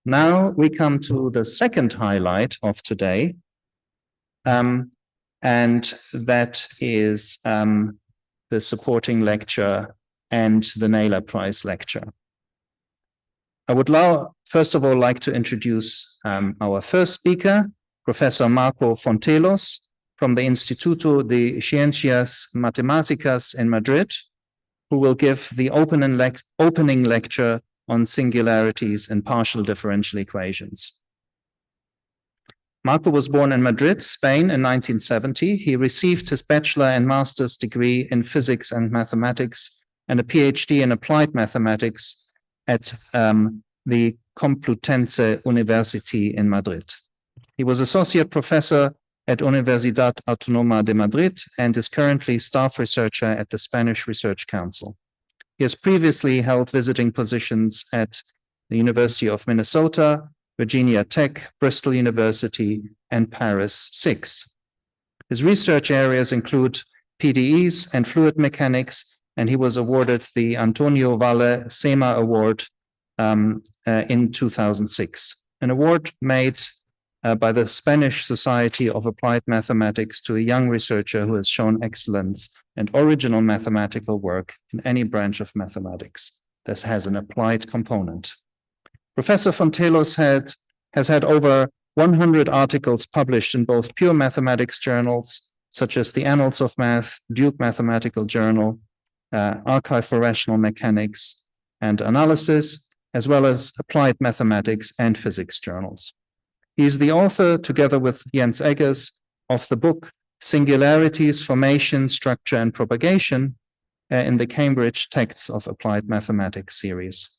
Now we come to the second highlight of today, and that is the supporting lecture and the Naylor Prize lecture. I would first of all like to introduce our first speaker, Professor Marco Fontelos from the Instituto de Ciencias Matemáticas in Madrid, who will give the opening lecture on singularities in partial differential equations. Marco was born in Madrid, Spain in 1970. He received his bachelor and master's degree in physics and mathematics and a PhD in applied mathematics at the Complutense University in Madrid. He was associate professor at Universidad Autónoma de Madrid and is currently staff researcher at the Spanish Research Council. He has previously held visiting positions at the University of Minnesota, Virginia Tech, Bristol University, and Paris 6. His research areas include PDEs and fluid mechanics, and he was awarded the Antonio Valle SEMA Award in 2006, an award made by the Spanish Society of Applied Mathematics to a young researcher who has shown excellence and original mathematical work in any branch of mathematics that has an applied component. Professor Fontelos has had over 100 articles published in both pure mathematics journals, such as the Annals of Math, Duke Mathematical Journal, Archive for Rational Mechanics and Analysis, as well as applied mathematics and physics journals. He is the author, together with Jens Eggers, of the book Singularities, Formation, Structure, and Propagation in the Cambridge Texts of Applied Mathematics series.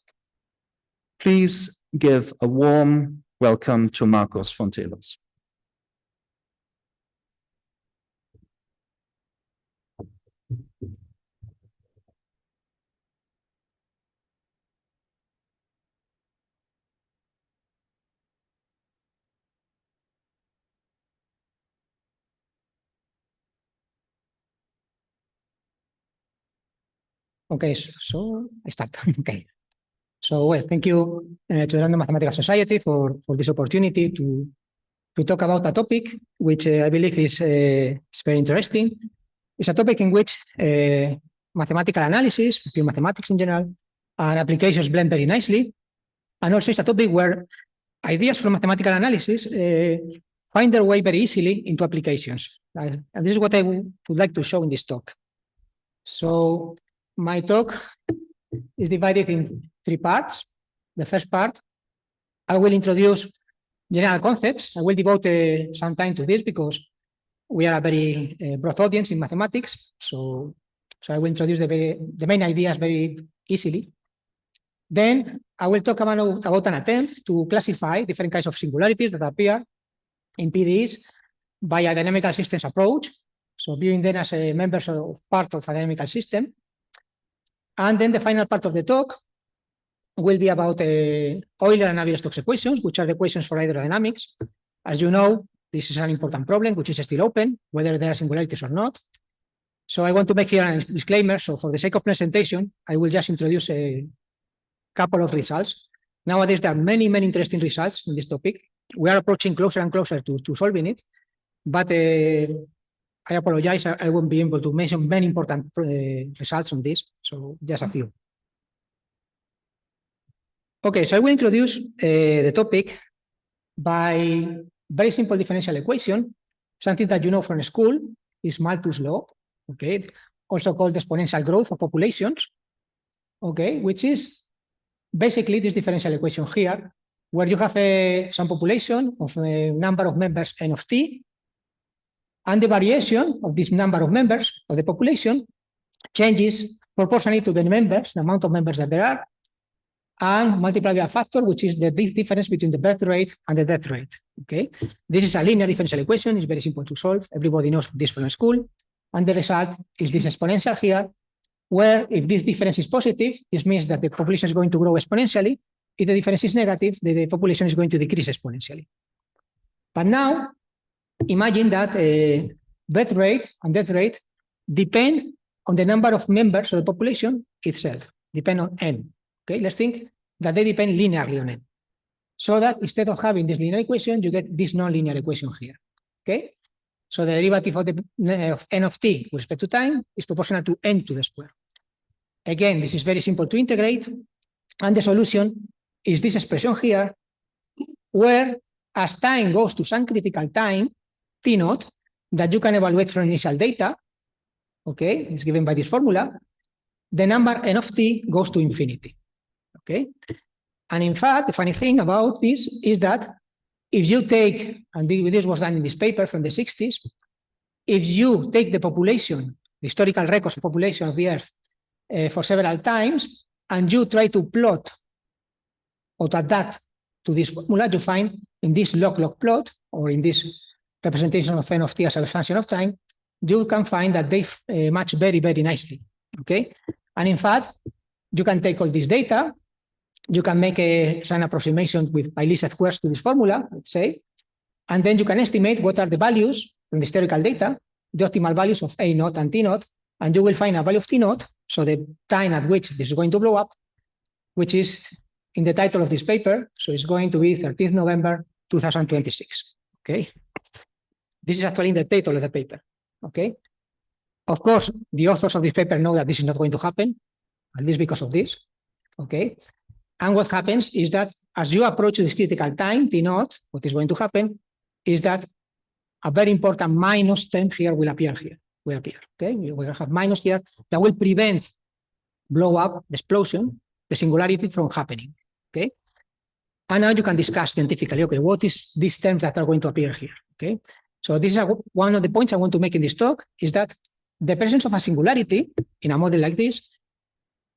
Please give a warm welcome to Marcos Fontelos. Okay, so I start. Okay. So, well, thank you to the London Mathematical Society for this opportunity to talk about a topic which I believe is very interesting. It's a topic in which mathematical analysis, pure mathematics in general, and applications blend very nicely. And also it's a topic where ideas from mathematical analysis find their way very easily into applications. And this is what I would like to show in this talk. So my talk is divided in 3 parts. The first part, I will introduce general concepts. I will devote some time to this because we are a very broad audience in mathematics. So I will introduce the main ideas very easily. Then I will talk about an attempt to classify different kinds of singularities that appear in PDEs by a dynamical systems approach. So viewing them as members of part of a dynamical system. And then the final part of the talk will be about Euler and Navier-Stokes equations, which are the equations for hydrodynamics. As you know, this is an important problem, which is still open, whether there are singularities or not. So I want to make here a disclaimer. So for the sake of presentation, I will just introduce a couple of results. Nowadays, there are many interesting results in this topic. We are approaching closer and closer to solving it. But I apologize, I won't be able to mention many important results on this, so just a few. Okay, so I will introduce the topic by very simple differential equation, something that you know from school, is Malthus law, okay, also called the exponential growth of populations, okay, which is basically this differential equation here, where you have some population of a number of members n of t, and the variation of this number of members of the population changes proportionally to the members, the amount of members that there are, and multiplied by a factor, which is the difference between the birth rate and the death rate. Okay, this is a linear differential equation. It's very simple to solve. Everybody knows this from school. And the result is this exponential here, where if this difference is positive, this means that the population is going to grow exponentially. If the difference is negative, the population is going to decrease exponentially. But now, imagine that birth rate and death rate depend on the number of members of the population itself, depend on n. Okay, let's think that they depend linearly on n. so that instead of having this linear equation, you get this non-linear equation here. Okay? So the derivative of n of t with respect to time is proportional to n to the square. Again, this is very simple to integrate, and the solution is this expression here, where as time goes to some critical time, t naught, that you can evaluate from initial data, okay, it's given by this formula, the number n of t goes to infinity, okay? And in fact, the funny thing about this is that if you take, and this was done in this paper from the 60s, if you take the population, the historical records of population of the Earth for several times, and you try to plot or to adapt to this formula, you find in this log-log plot, or in this representation of n of t as a function of time, you can find that they match very, very nicely, okay? And in fact, you can take all this data, you can make some approximation by least squares to this formula, let's say, and then you can estimate what are the values from the historical data, the optimal values of A naught and T naught, and you will find a value of T naught, so the time at which this is going to blow up, which is in the title of this paper, so it's going to be 13th November 2026, okay? This is actually in the title of the paper, okay? Of course, the authors of this paper know that this is not going to happen, at least because of this, okay? And what happens is that as you approach this critical time, T naught, what is going to happen is that a very important minus term here will appear here, okay? We will have minus here that will prevent blow up, the explosion, the singularity from happening, okay? And now you can discuss scientifically, okay, what is these terms that are going to appear here, okay? So this is one of the points I want to make in this talk, is that the presence of a singularity in a model like this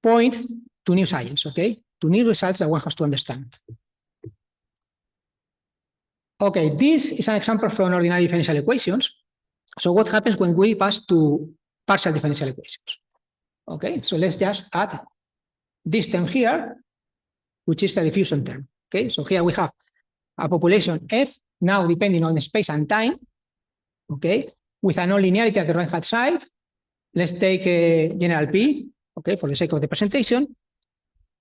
point to new science, okay? To new results that one has to understand. Okay, this is an example from ordinary differential equations. So what happens when we pass to partial differential equations? Okay, so let's just add this term here, which is the diffusion term. Okay, so here we have a population F, now depending on space and time, okay, with a nonlinearity at the right-hand side. Let's take a general P, okay, for the sake of the presentation,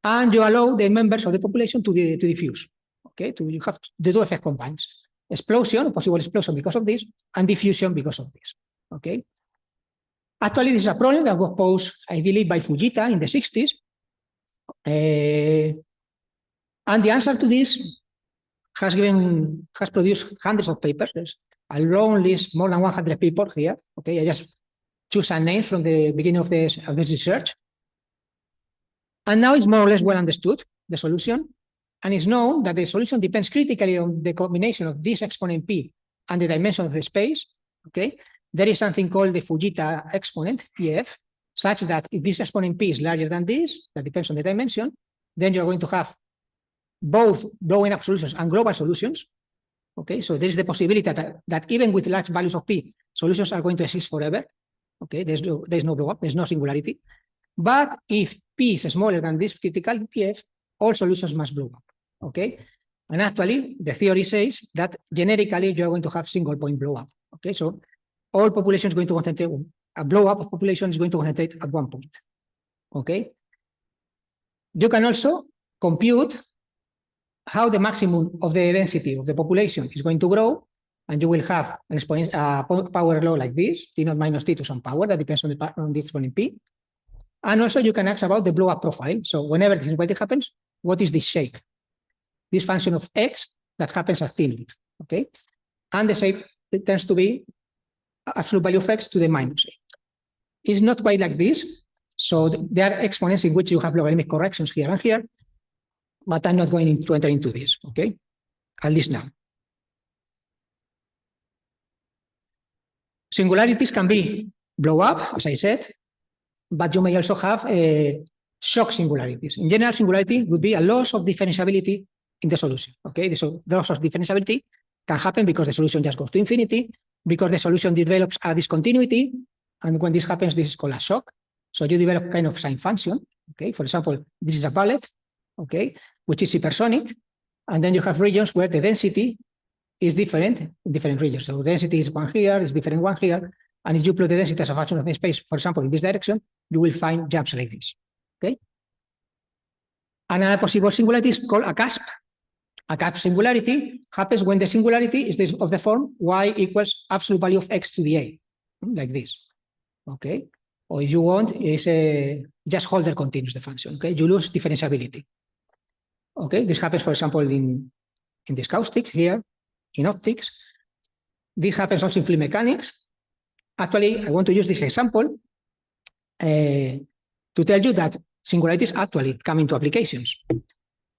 and you allow the members of the population to diffuse, okay, you have the two effect combines, explosion, possible explosion because of this, and diffusion because of this, okay. Actually, this is a problem that was posed, I believe, by Fujita in the 60s, and the answer to this has produced hundreds of papers. There's a long list, more than 100 people here, okay. I just choose a name from the beginning of this research. And now it's more or less well understood, the solution. And it's known that the solution depends critically on the combination of this exponent P and the dimension of the space, okay? There is something called the Fujita exponent, PF, such that if this exponent P is larger than this, that depends on the dimension, then you're going to have both blowing up solutions and global solutions, okay? So there is the possibility that even with large values of P, solutions are going to exist forever, okay? There's no blow up, there's no singularity. But if P is smaller than this critical PF, all solutions must blow up, okay? And actually, the theory says that generically you're going to have single point blow up, okay? So all population is going to concentrate, a blow up of population is going to concentrate at one point, okay? You can also compute how the maximum of the density of the population is going to grow, and you will have an power law like this, T naught minus T to some power that depends on the exponent P. And also you can ask about the blow-up profile. So whenever this happens, what is this shape? This function of X that happens at T naught, okay? And the shape tends to be absolute value of X to the minus A. It's not quite like this. So there are exponents in which you have logarithmic corrections here and here, but I'm not going to enter into this, okay? At least now. Singularities can be blow up, as I said, but you may also have shock singularities. In general, singularity would be a loss of differentiability in the solution, okay? So the loss of differentiability can happen because the solution just goes to infinity, because the solution develops a discontinuity, and when this happens, this is called a shock. So you develop kind of sine function, okay? For example, this is a ballet, okay, which is hypersonic, and then you have regions where the density is different in different regions. So density is one here, is different one here, and if you plot the density as a function of the space, for example, in this direction, you will find jumps like this, okay? Another possible singularity is called a cusp, A cap singularity happens when the singularity is this of the form y equals absolute value of x to the a, like this. Okay. Or if you want, is just Holder continues the function. Okay, you lose differentiability. Okay, this happens, for example, in this caustic here, in optics. This happens also in fluid mechanics. Actually, I want to use this example to tell you that singularities actually come into applications.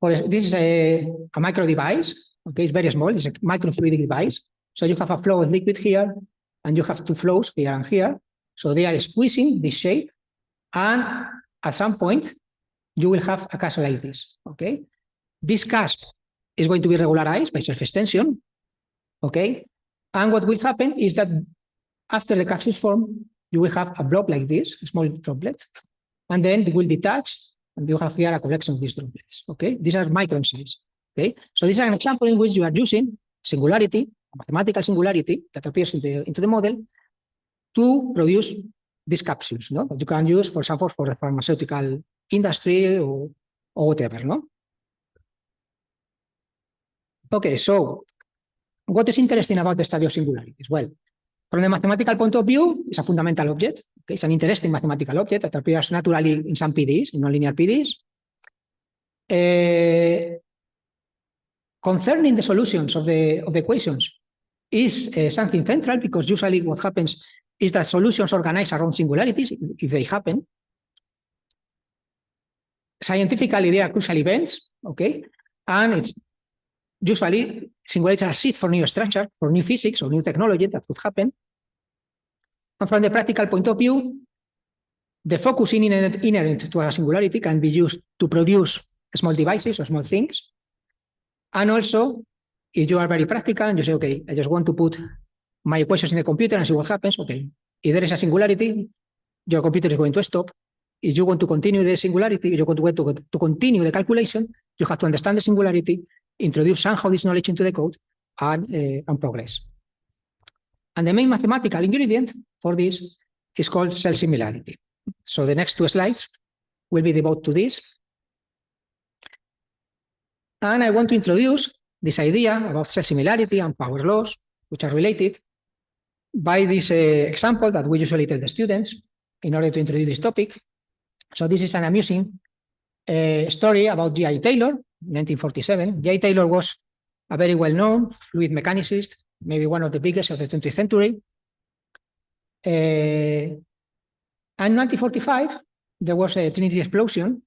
This is a micro device. Okay, it's very small. It's a microfluidic device. So you have a flow of liquid here, and you have two flows here and here. So they are squeezing this shape, and at some point, you will have a cusp like this. Okay, this cusp is going to be regularized by self-extension. Okay, and what will happen is that after the cusp is formed, you will have a blob like this, a small droplet, and then it will detach, and you have here a collection of these droplets. Okay, these are micron size. Okay, so this is an example in which you are using singularity, mathematical singularity that appears into the model to produce these capsules, no? That you can use, for example, for the pharmaceutical industry or whatever, no? Okay, so what is interesting about the study of singularities? Well, from the mathematical point of view, it's a fundamental object. Okay, it's an interesting mathematical object that appears naturally in some PDEs, in nonlinear PDEs. Concerning the solutions of the equations is something central, because usually what happens is that solutions organize around singularities, if they happen. Scientifically, they are crucial events, okay? And it's usually singularities are a seed for new structure, for new physics or new technology that could happen. And from the practical point of view, the focus inherent to a singularity can be used to produce small devices or small things. And also, if you are very practical and you say, okay, I just want to put my equations in the computer and see what happens, okay, if there is a singularity, your computer is going to stop. If you want to continue the singularity, you want to continue the calculation, you have to understand the singularity, introduce somehow this knowledge into the code, and progress. And the main mathematical ingredient for this is called cell similarity. So the next two slides will be devoted to this. And I want to introduce this idea about cell similarity and power laws, which are related, by this example that we usually tell the students in order to introduce this topic. So this is an amusing story about J.I. Taylor, 1947. J.I. Taylor was a very well-known fluid mechanicist, maybe one of the biggest of the 20th century. And in 1945, there was a Trinity explosion.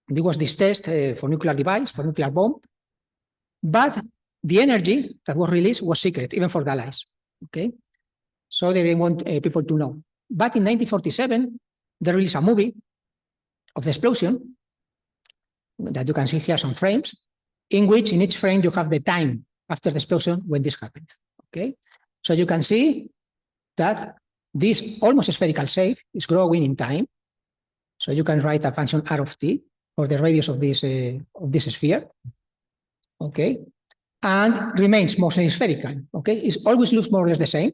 There was this test for nuclear device, for nuclear bomb. But the energy that was released was secret, even for the Allies. Okay, so they didn't want people to know. But in 1947, they released a movie of the explosion that you can see here, some frames, in which in each frame you have the time after the explosion when this happened. Okay, so you can see that this almost spherical shape is growing in time. So you can write a function r of t for the radius of this sphere. Okay, and remains mostly spherical. Okay, it always looks more or less the same.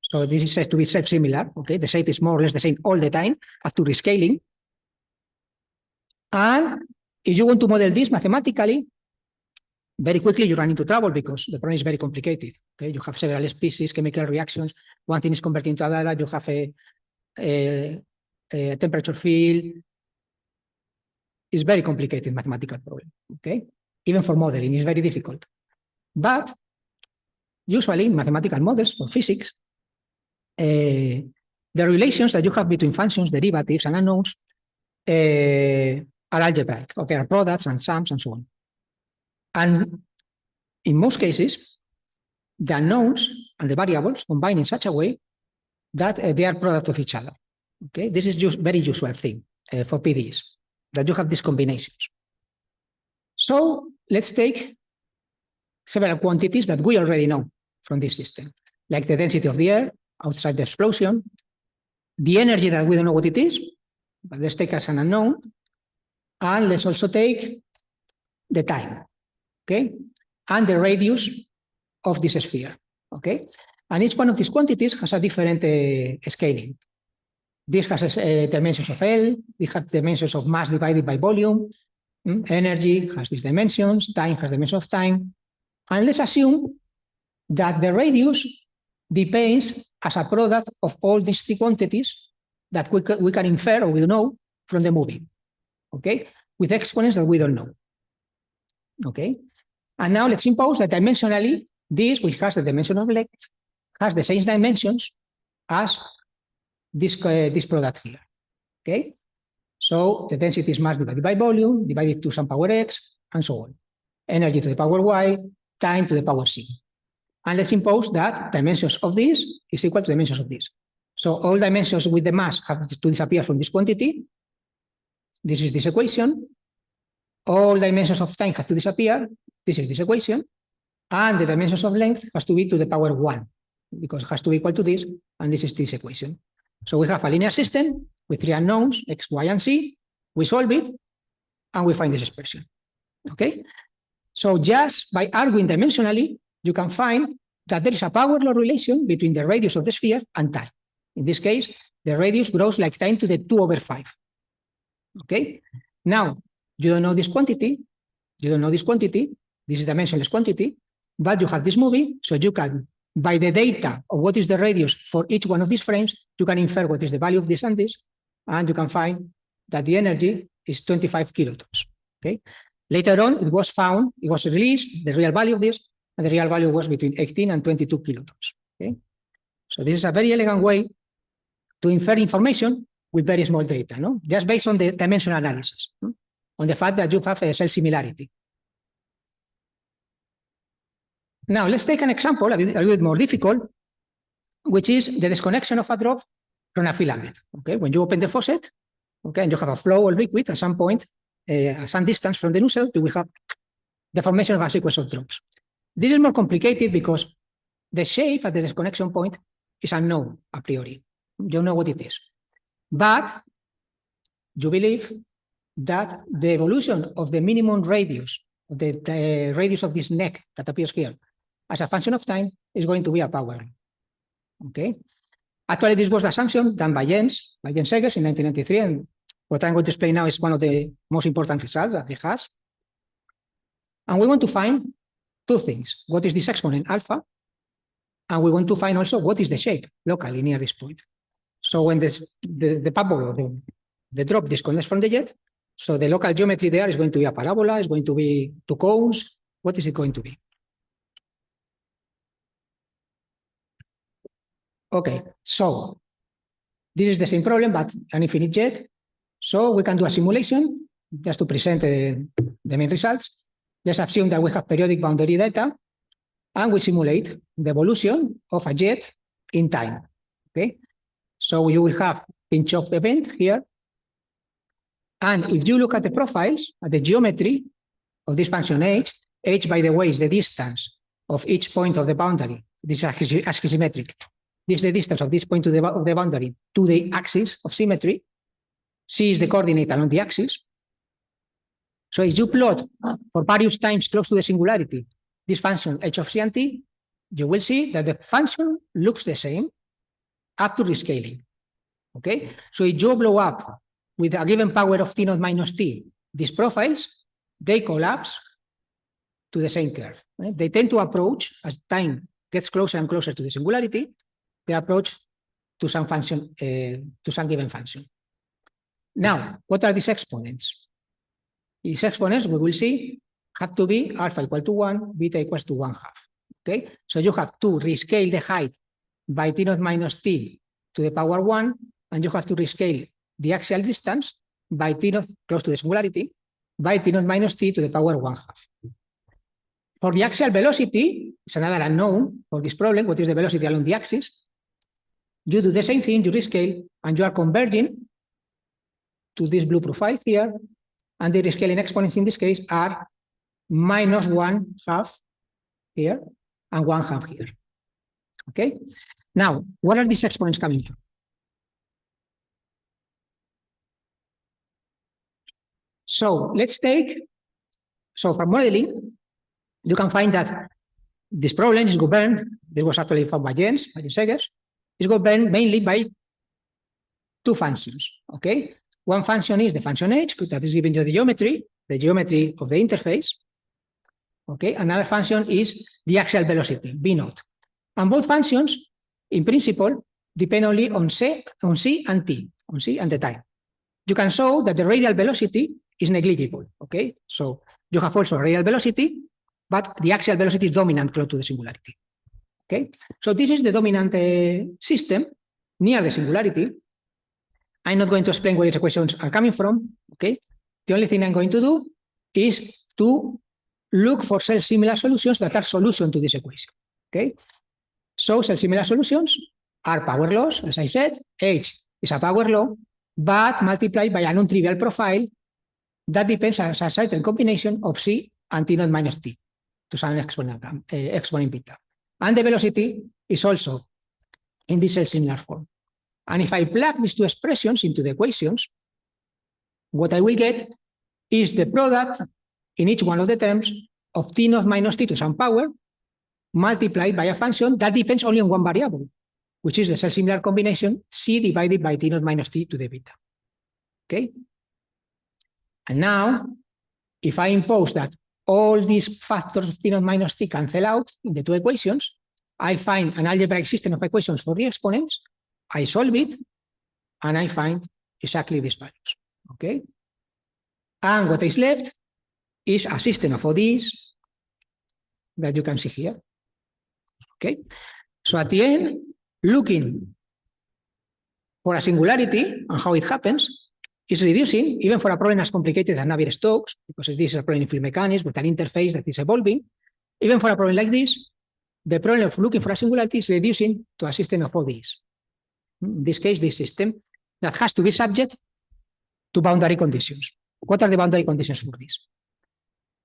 So this is said to be self-similar. Okay, the shape is more or less the same all the time after rescaling. And if you want to model this mathematically, very quickly you run into trouble because the problem is very complicated. Okay, you have several species, chemical reactions. One thing is converting to another. You have a temperature field. It's very complicated mathematical problem. Okay, even for modeling, it's very difficult. But usually mathematical models for physics, the relations that you have between functions, derivatives, and unknowns are algebraic. Okay, are products and sums and so on. And in most cases, the unknowns and the variables combine in such a way that they are product of each other. Okay, this is just very usual thing for PDEs, that you have these combinations. So let's take several quantities that we already know from this system, like the density of the air outside the explosion, the energy that we don't know what it is, but let's take as an unknown, and let's also take the time, okay, and the radius of this sphere, okay? And each one of these quantities has a different scaling. This has dimensions of L, this has dimensions of mass divided by volume, Energy has these dimensions, time has dimension of time. And let's assume that the radius depends as a product of all these three quantities that we can infer or we know from the movie, okay? With exponents that we don't know, okay? And now let's impose that dimensionally, this, which has the dimension of length, has the same dimensions as this product here, okay? So the density is mass divided by volume, divided to some power x, and so on. Energy to the power y, time to the power c. And let's impose that dimensions of this is equal to dimensions of this. So all dimensions with the mass have to disappear from this quantity. This is this equation. All dimensions of time have to disappear. This is this equation. And the dimensions of length has to be to the power 1, because it has to be equal to this, and this is this equation. So we have a linear system with three unknowns, x, y, and z. We solve it, and we find this expression, okay? So just by arguing dimensionally, you can find that there is a power law relation between the radius of the sphere and time. In this case, the radius grows like time to the 2/5, okay? Now, you don't know this quantity, this is dimensionless quantity, but you have this movie, so you can, by the data of what is the radius for each one of these frames, you can infer what is the value of this and this, and you can find that the energy is 25 kilotons, okay? Later on, it was found, it was released, the real value of this, and the real value was between 18 and 22 kilotons, okay? So this is a very elegant way to infer information with very small data, no? Just based on the dimensional analysis, no? On the fact that you have a cell similarity. Now, let's take an example a little bit more difficult, which is the disconnection of a drop from a filament, okay? When you open the faucet, okay, and you have a flow of liquid at some point, at some distance from the nozzle, you will have the formation of a sequence of drops. This is more complicated because the shape at the disconnection point is unknown a priori. You don't know what it is. But you believe that the evolution of the minimum radius, the radius of this neck that appears here, as a function of time, is going to be a power. Okay? Actually, this was the assumption done by Jens Segers in 1993, and what I'm going to explain now is one of the most important results that he has. And we want to find two things. What is this exponent alpha? And we want to find also what is the shape locally near this point. So when the bubble or the drop disconnects from the jet, so the local geometry there is going to be a parabola, is going to be two cones. What is it going to be? Okay, so this is the same problem, but an infinite jet. So we can do a simulation just to present the main results. Let's assume that we have periodic boundary data, and we simulate the evolution of a jet in time. Okay, so you will have pinch off event here. And if you look at the profiles, at the geometry of this function h, by the way, is the distance of each point of the boundary. This is axisymmetric. This is the distance of this point of the boundary to the axis of symmetry. C is the coordinate along the axis. So if you plot for various times close to the singularity this function h of c and t, you will see that the function looks the same up to rescaling. Okay, so if you blow up with a given power of t naught minus t, these profiles, they collapse to the same curve. Right? They tend to approach, as time gets closer and closer to the singularity, they approach to some function, to some given function. Now, what are these exponents? These exponents, we will see, have to be alpha equal to 1, beta equals to 1/2. Okay, so you have to rescale the height by t naught minus t to the power 1, and you have to rescale the axial distance by t naught close to the singularity by t naught minus t to the power 1/2. For the axial velocity, it's another unknown for this problem. What is the velocity along the axis? You do the same thing, you rescale, and you are converging to this blue profile here, and the rescaling exponents in this case are minus 1/2 here and 1/2 here. Okay? Now, what are these exponents coming from? So let's take, so for modeling, you can find that this problem is governed, this was actually found by Jens Segers, is governed mainly by two functions, okay? One function is the function h, that is given to the geometry, the geometry of the interface. Okay, another function is the axial velocity, v naught. And both functions, in principle, depend only on c and t, on c and the time. You can show that the radial velocity is negligible. Okay, so you have also radial velocity, but the axial velocity is dominant close to the singularity. Okay, so this is the dominant system near the singularity. I'm not going to explain where its equations are coming from. Okay, the only thing I'm going to do is to look for self-similar solutions that are solution to this equation. Okay, so self-similar solutions are power laws, as I said. H is a power law, but multiplied by a non-trivial profile that depends on a certain combination of c and t naught minus t to some exponent beta. And the velocity is also in this self-similar form. And if I plug these two expressions into the equations, what I will get is the product in each one of the terms of t naught minus t to some power multiplied by a function that depends only on one variable, which is the self-similar combination c divided by t naught minus t to the beta. Okay? And now, if I impose that all these factors of t naught minus t cancel out in the two equations, I find an algebraic system of equations for the exponents, I solve it, and I find exactly these values. Okay? And what is left is a system of ODEs that you can see here. Okay? So at the end, looking for a singularity and how it happens is reducing, even for a problem as complicated as Navier-Stokes, because this is a problem in fluid mechanics with an interface that is evolving. Even for a problem like this, the problem of looking for a singularity is reducing to a system of ODEs. In this case, this system that has to be subject to boundary conditions. What are the boundary conditions for this?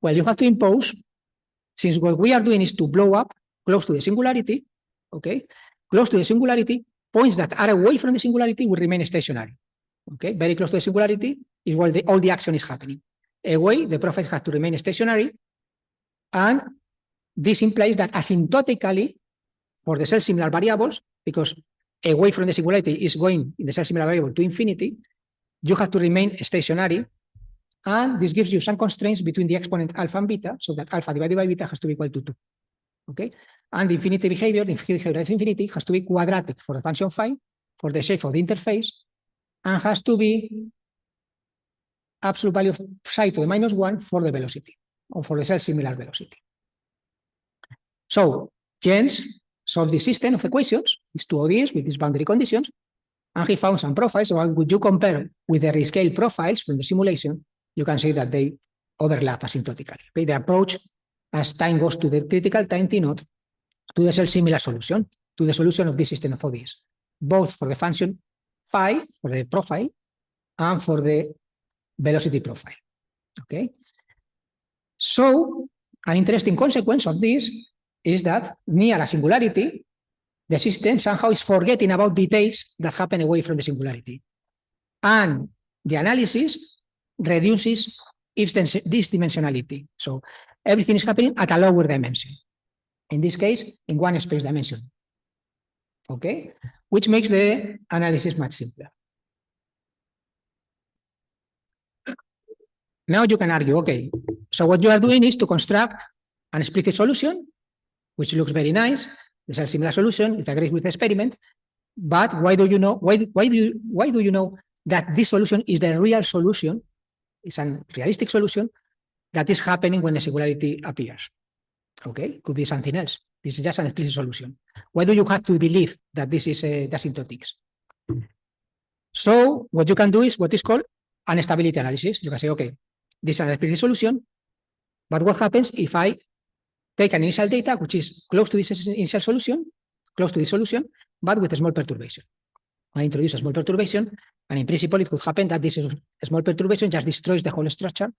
Well, you have to impose, since what we are doing is to blow up close to the singularity, okay? Close to the singularity, points that are away from the singularity will remain stationary. Okay, very close to the singularity is where all the action is happening. Away, the profile has to remain stationary, and this implies that asymptotically, for the self-similar variables, because away from the singularity is going in the self-similar variable to infinity, you have to remain stationary, and this gives you some constraints between the exponent alpha and beta, so that alpha divided by beta has to be equal to 2. Okay, and the infinity behavior, the behavior of infinity has to be quadratic for the function phi, for the shape of the interface, and has to be absolute value of psi to the -1 for the velocity, or for the self-similar velocity. So Jens solved this system of equations, these two ODEs with these boundary conditions, and he found some profiles. So would you compare with the rescale profiles from the simulation, you can see that they overlap asymptotically. Okay? They approach as time goes to the critical time t naught to the self-similar solution, to the solution of this system of ODEs, both for the function phi, for the profile, and for the velocity profile. Okay? So an interesting consequence of this is that near a singularity, the system somehow is forgetting about details that happen away from the singularity. And the analysis reduces this dimensionality. So everything is happening at a lower dimension. In this case, in one space dimension. Okay? Which makes the analysis much simpler. Now you can argue, okay, so what you are doing is to construct an explicit solution, which looks very nice. It's a similar solution, it agrees with the experiment, but why do you know that this solution is the real solution? It's a realistic solution that is happening when a singularity appears. Okay, could be something else. This is just an explicit solution. Why do you have to believe that this is the asymptotics? So what you can do is what is called an stability analysis. You can say, okay, this is an explicit solution, but what happens if I take an initial data which is close to this initial solution, close to this solution, but with a small perturbation? I introduce a small perturbation, and in principle it could happen that this small perturbation just destroys the whole structure,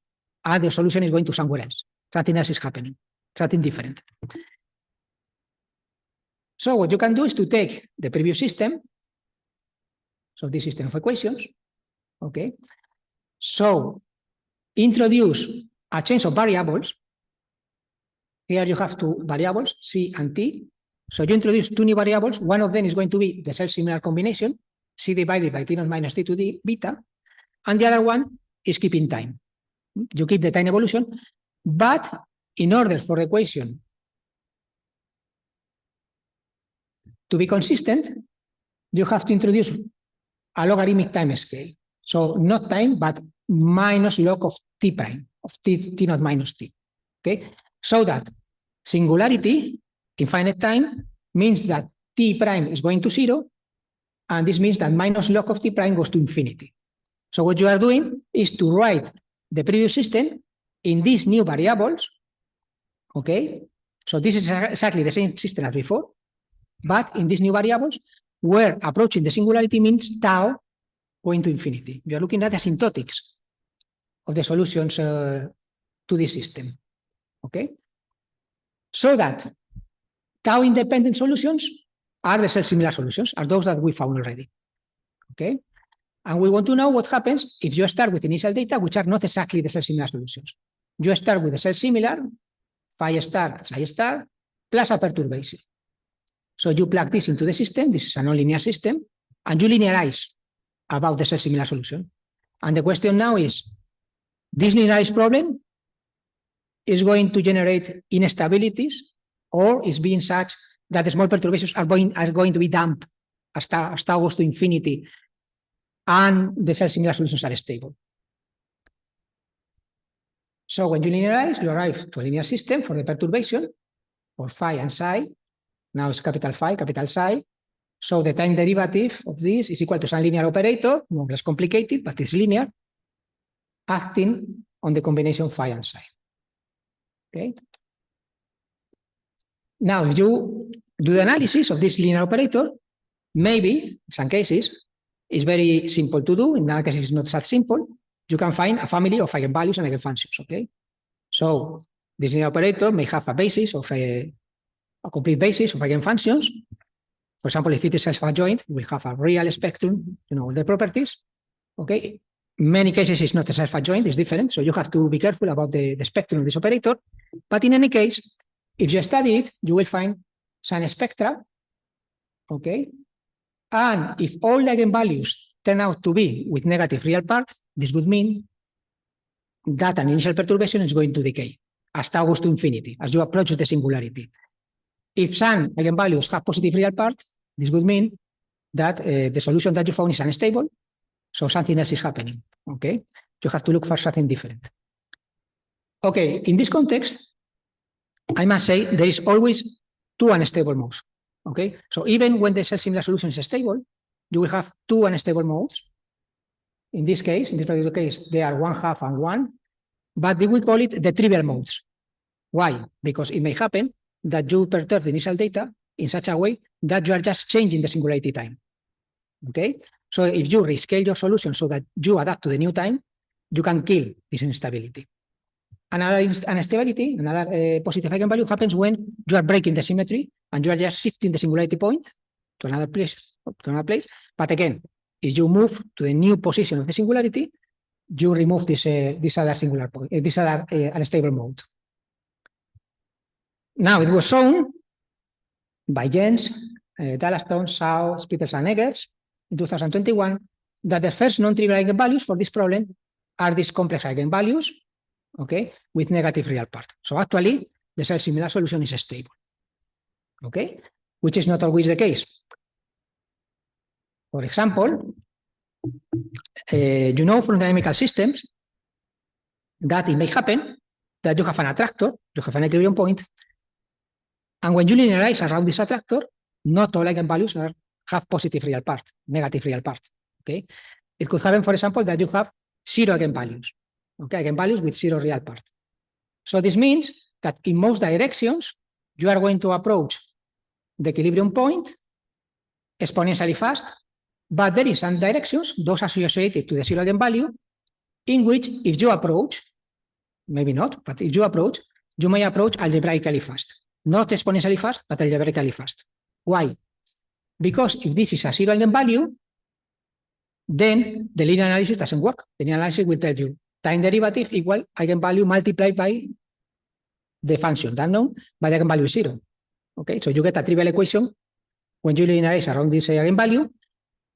and the solution is going to somewhere else. Something else is happening, something different. So what you can do is to take the previous system, so this system of equations, okay? So introduce a change of variables. Here you have two variables, c and t. So you introduce two new variables. One of them is going to be the self-similar combination, c divided by t naught minus t to the beta, and the other one is keeping time. You keep the time evolution, but in order for the equation to be consistent, you have to introduce a logarithmic time scale. So not time, but minus log of t prime, of t naught minus t. Okay, so that singularity, infinite time, means that t prime is going to 0, and this means that minus log of t prime goes to infinity. So what you are doing is to write the previous system in these new variables. Okay, so this is exactly the same system as before, but in these new variables, where approaching the singularity means tau going to infinity. You are looking at the asymptotics of the solutions to this system. Okay, so that tau independent solutions are the self-similar solutions, are those that we found already. Okay, and we want to know what happens if you start with initial data which are not exactly the self-similar solutions. You start with the self-similar, phi star, psi star, plus a perturbation. So you plug this into the system, this is a nonlinear system, and you linearize about the self-similar solution. And the question now is, this linearized problem is going to generate instabilities, or is being such that the small perturbations are going to be damped as tau goes to infinity, and the self-similar solutions are stable. So when you linearize, you arrive to a linear system for the perturbation, for phi and psi. Now it's capital phi, capital psi. So the time derivative of this is equal to some linear operator, more or less complicated, but it's linear, acting on the combination phi and psi. Okay. Now, if you do the analysis of this linear operator, maybe in some cases it's very simple to do. In other cases, it's not that simple. You can find a family of eigenvalues and eigenfunctions. Okay. So this linear operator may have a basis of a complete basis of eigenfunctions. For example, if it is self-adjoint, we have a real spectrum, the properties. Okay. In many cases, it's not a self-adjoint, it's different. So you have to be careful about the spectrum of this operator. But in any case, if you study it, you will find some spectra. Okay. And if all the eigenvalues turn out to be with negative real part, this would mean that an initial perturbation is going to decay as tau goes to infinity, as you approach the singularity. If some eigenvalues have positive real part, this would mean that the solution that you found is unstable, so something else is happening. Okay, you have to look for something different. Okay, in this context, I must say there is always two unstable modes. Okay, so even when the self-similar solution is stable, you will have two unstable modes. In this case, in this particular case, they are 1/2 and 1, but we call it the trivial modes. Why? Because it may happen that you perturb the initial data in such a way that you are just changing the singularity time. Okay, so if you rescale your solution so that you adapt to the new time, you can kill this instability. Another instability, another positive eigenvalue happens when you are breaking the symmetry and you are just shifting the singularity point to another place. But again, if you move to the new position of the singularity, you remove this other singular point, this other unstable mode. Now it was shown by Jens, Dallaston, Shaw, Spitters, and Eggers in 2021 that the first non-trivial eigenvalues for this problem are these complex eigenvalues, okay, with negative real part. So actually, the self-similar solution is stable, okay, which is not always the case. For example, you know from dynamical systems that it may happen that you have an attractor, you have an equilibrium point, and when you linearize around this attractor, not all eigenvalues have positive real part, negative real part. Okay, it could happen, for example, that you have 0 eigenvalues. Okay, eigenvalues with 0 real part. So this means that in most directions, you are going to approach the equilibrium point exponentially fast, but there is some directions, those associated to the 0 eigenvalue, in which if you approach, maybe not, but if you approach, you may approach algebraically fast. Not exponentially fast, but algebraically fast. Why? Because if this is a 0 eigenvalue, then the linear analysis doesn't work. The linear analysis will tell you time derivative equal eigenvalue multiplied by the function, that known by the eigenvalue 0. Okay, so you get a trivial equation when you linearize around this eigenvalue.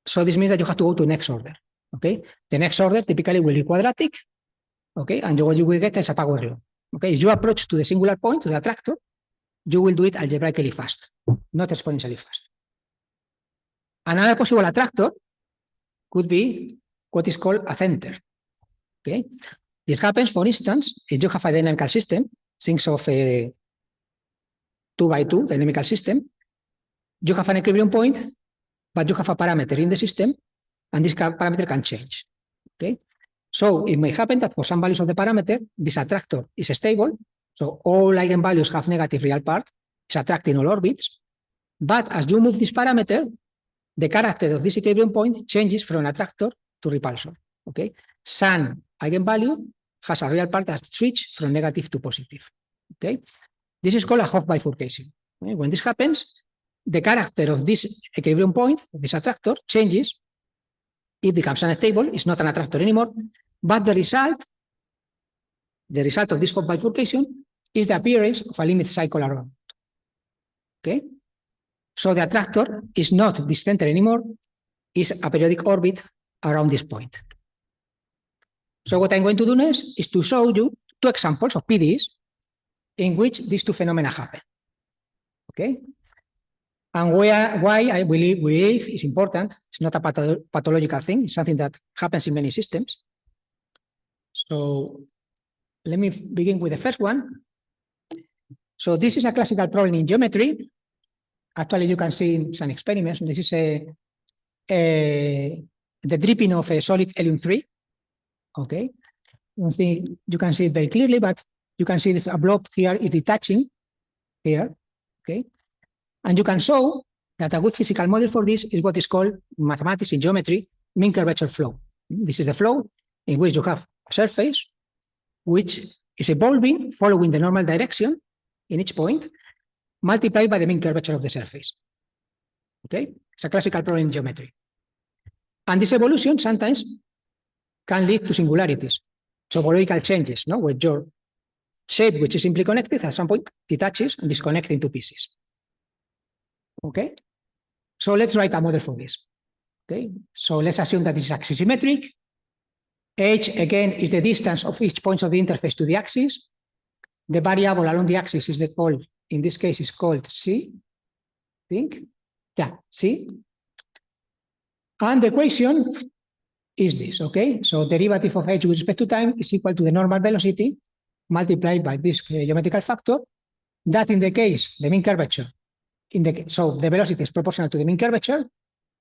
So this means that you have to go to next order. Okay, the next order typically will be quadratic. okay? And what you will get is a power law, okay? If you approach to the singular point, to the attractor, you will do it algebraically fast, not exponentially fast. Another possible attractor could be what is called a center, okay? This happens, for instance, if you have a dynamical system, think of a 2x2 dynamical system, you have an equilibrium point, but you have a parameter in the system, and this parameter can change, okay? So it may happen that for some values of the parameter, this attractor is stable, so all eigenvalues have negative real part, it's attracting all orbits, but as you move this parameter, the character of this equilibrium point changes from attractor to repulsor, okay? Some eigenvalue has a real part that switches from negative to positive, okay? This is called a Hopf bifurcation. Okay? When this happens, the character of this equilibrium point, this attractor, changes. It becomes unstable, it's not an attractor anymore, but the result of this Hopf bifurcation is the appearance of a limit cycle around. Okay? So the attractor is not this center anymore, it's a periodic orbit around this point. So what I'm going to do next is to show you two examples of PDEs in which these two phenomena happen. Okay? And why I believe is important, it's not a pathological thing, it's something that happens in many systems. So let me begin with the first one. So this is a classical problem in geometry. Actually, you can see some experiments. This is the dripping of a solid helium-3. Okay, you can see it very clearly, but you can see this a blob here is detaching here. Okay, and you can show that a good physical model for this is what is called mathematics in geometry mean curvature flow. This is the flow in which you have a surface which is evolving following the normal direction in each point, multiplied by the mean curvature of the surface. Okay, it's a classical problem in geometry. And this evolution sometimes can lead to singularities, topological changes, no? Where your shape, which is simply connected, at some point detaches and disconnects into pieces. Okay, so let's write a model for this. Okay, so let's assume that this is axisymmetric. H, again, is the distance of each point of the interface to the axis. The variable along the axis is called, in this case, is called C. I think, yeah, C. And the equation is this, okay? So derivative of H with respect to time is equal to the normal velocity multiplied by this geometrical factor, that in the case, the mean curvature, so the velocity is proportional to the mean curvature,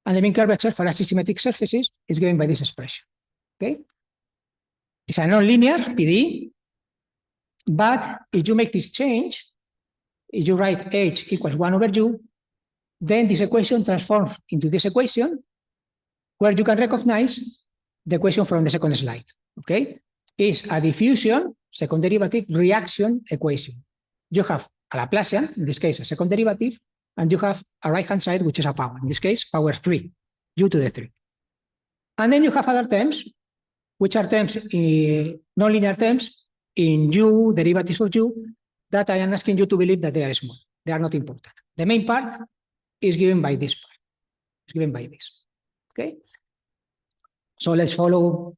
and the mean curvature for axisymmetric surfaces is given by this expression, okay? It's a nonlinear PDE, but if you make this change, if you write H equals 1 over U, then this equation transforms into this equation where you can recognize the equation from the second slide, okay? It's a diffusion, second derivative, reaction equation. You have a Laplacian, in this case, a second derivative, and you have a right-hand side, which is a power, in this case, power 3, U to the 3. And then you have other terms, which are terms, nonlinear terms, in U, derivatives of U, that I am asking you to believe that they are small. They are not important. The main part is given by this part. It's given by this. Okay? So let's follow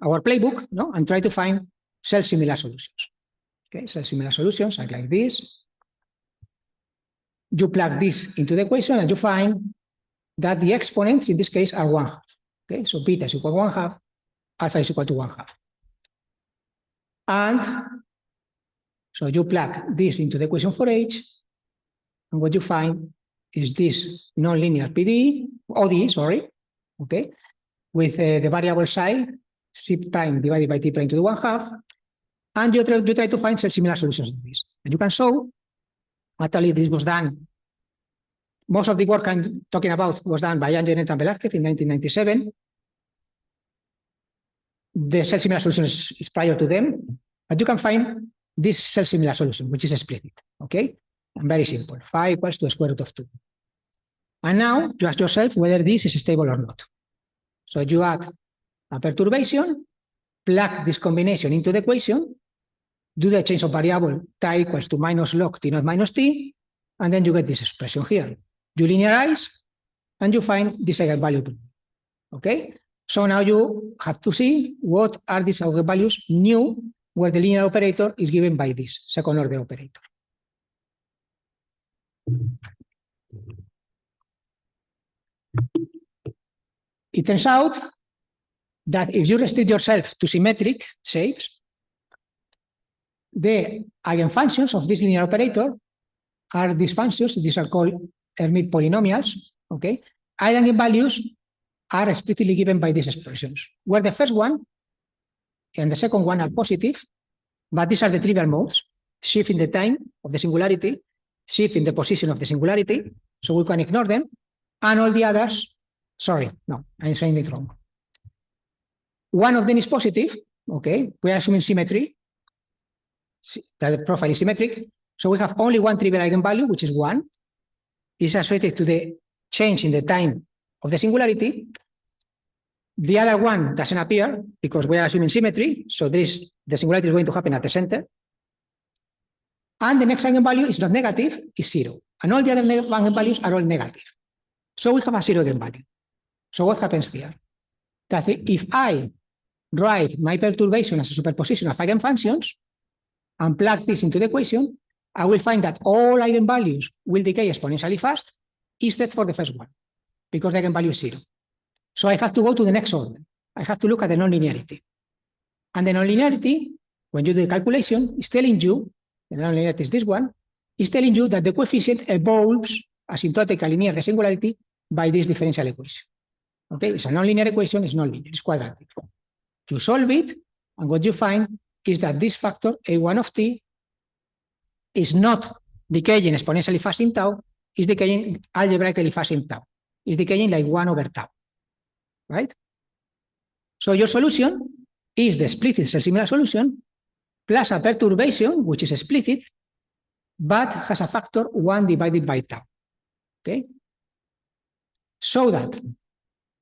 our playbook, no? And try to find self-similar solutions. Okay, self-similar solutions are like this. You plug this into the equation and you find that the exponents in this case are 1/2. Okay, so beta is equal to 1/2, alpha is equal to 1/2. And so you plug this into the equation for H, and what you find is this nonlinear PDE, ODE, sorry, okay, with the variable psi, C prime divided by T prime to the 1/2, and you try to find self-similar solutions to this. And you can show, actually this was done, most of the work I'm talking about was done by Angeleta and Velázquez in 1997. The self-similar solution is prior to them, but you can find this self-similar solution, which is explicit, okay? And very simple, phi equals to the square root of 2. And now you ask yourself whether this is stable or not. So you add a perturbation, plug this combination into the equation, do the change of variable t equals to minus log t naught minus t, and then you get this expression here. You linearize, and you find this eigenvalue, okay? So now you have to see what are these eigenvalues new where the linear operator is given by this second order operator. It turns out that if you restrict yourself to symmetric shapes, the eigenfunctions of this linear operator are these functions. These are called Hermite polynomials. Okay, eigenvalues are explicitly given by these expressions, where the first one and the second one are positive, but these are the trivial modes: shift in the time of the singularity, shift in the position of the singularity, so we can ignore them, and all the others, sorry, no, I'm saying it wrong. One of them is positive, okay, we are assuming symmetry, that the profile is symmetric, so we have only one trivial eigenvalue, which is 1, is associated to the change in the time of the singularity. The other one doesn't appear because we are assuming symmetry, so the singularity is going to happen at the center. And the next eigenvalue is not negative, it's 0. And all the other eigenvalues are all negative. So we have a 0 eigenvalue. So what happens here? That if I write my perturbation as a superposition of eigenfunctions and plug this into the equation, I will find that all eigenvalues will decay exponentially fast, except for the first one, because the eigenvalue is 0. So I have to go to the next order. I have to look at the nonlinearity. And the nonlinearity, when you do the calculation, is telling you, the nonlinearity is this one, is telling you that the coefficient evolves asymptotically near the singularity by this differential equation. Okay, it's a nonlinear equation, it's nonlinear, it's quadratic. You solve it, and what you find is that this factor, A1 of t, is not decaying exponentially fast in tau, is decaying algebraically fast in tau. It's decaying like 1 over tau, right? So your solution is the explicit self-similar solution plus a perturbation, which is explicit, but has a factor 1 divided by tau, okay? So that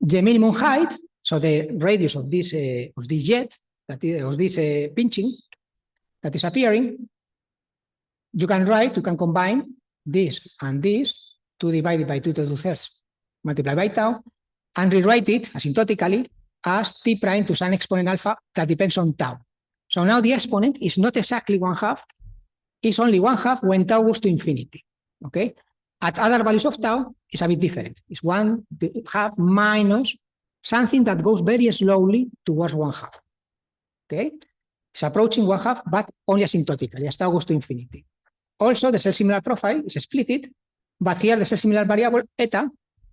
the minimum height, so the radius of this jet, that is, of this pinching that is appearing, you can combine this and this, 2 divided by 2 to the 2/3 multiplied by tau, and rewrite it asymptotically as t prime to some exponent alpha that depends on tau. So now the exponent is not exactly 1/2, it's only 1/2 when tau goes to infinity, okay? At other values of tau, it's a bit different. It's 1/2 minus something that goes very slowly towards 1/2, okay? It's approaching 1/2, but only asymptotically, as tau goes to infinity. Also, the self-similar profile is explicit, but here the self-similar variable eta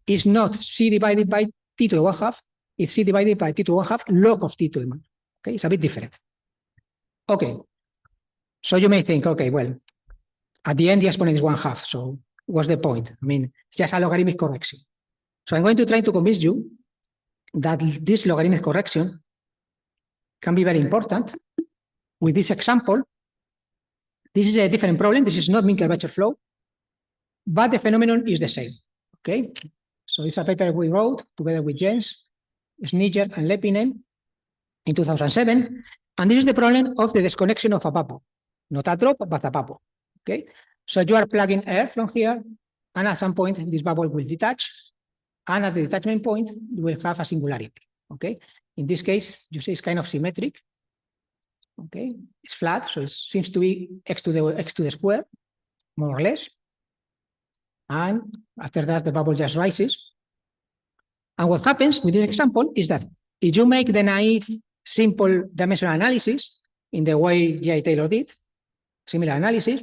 is not c divided by t to the 1/2, it's c divided by t to the 1/2 log of t to the 1. Okay, it's a bit different. Okay, so you may think, okay, well, at the end the exponent is 1/2, so what's the point? I mean, it's just a logarithmic correction. So I'm going to try to convince you that this logarithmic correction can be very important. With this example, this is a different problem. This is not mean-curvature flow, but the phenomenon is the same. Okay, so it's a paper we wrote together with Jens, Sniger, and Lepinen in 2007, and this is the problem of the disconnection of a bubble, not a drop, but a bubble. Okay, so you are plugging air from here, and at some point this bubble will detach, and at the detachment point you will have a singularity. Okay, in this case you see it's kind of symmetric. Okay, it's flat, so it seems to be x to the square, more or less. And after that, the bubble just rises. And what happens with this example is that if you make the naive, simple dimensional analysis in the way J. Taylor did, similar analysis,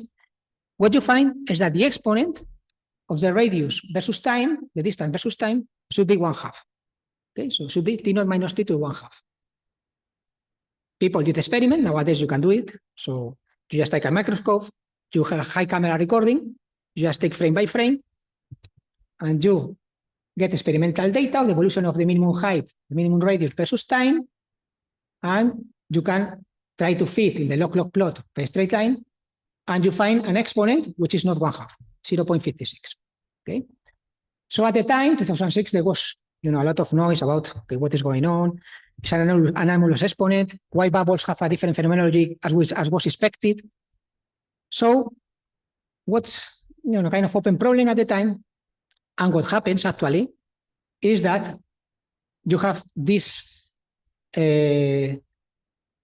what you find is that the exponent of the radius versus time, the distance versus time, should be 1/2. Okay, so it should be t0 minus t to 1/2. People did the experiment, nowadays you can do it. So you just take a microscope, you have high camera recording, you just take frame by frame, and you get experimental data of the evolution of the minimum height, the minimum radius versus time, and you can try to fit in the log-log plot by a straight line, and you find an exponent which is not 1/2, 0.56. Okay. So at the time, 2006, there was a lot of noise about what is going on. It's an anomalous exponent. Why bubbles have a different phenomenology as was expected. So what's kind of open problem at the time, and what happens actually is that you have this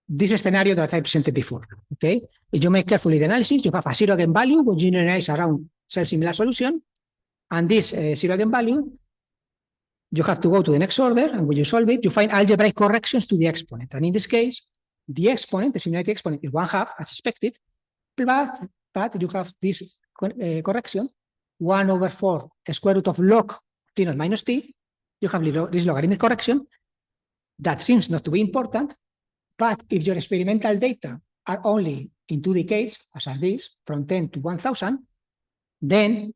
scenario that I presented before. Okay, if you make carefully the analysis, you have a zero eigenvalue which generalizes around self-similar solution, and this zero eigenvalue, you have to go to the next order, and when you solve it, you find algebraic corrections to the exponent. And in this case, the exponent, the similarity exponent, is 1/2 as expected, but you have this correction 1/4 square root of log t naught minus t. You have this logarithmic correction that seems not to be important, but if your experimental data are only in 2 decades, as are these, from 10 to 1000, then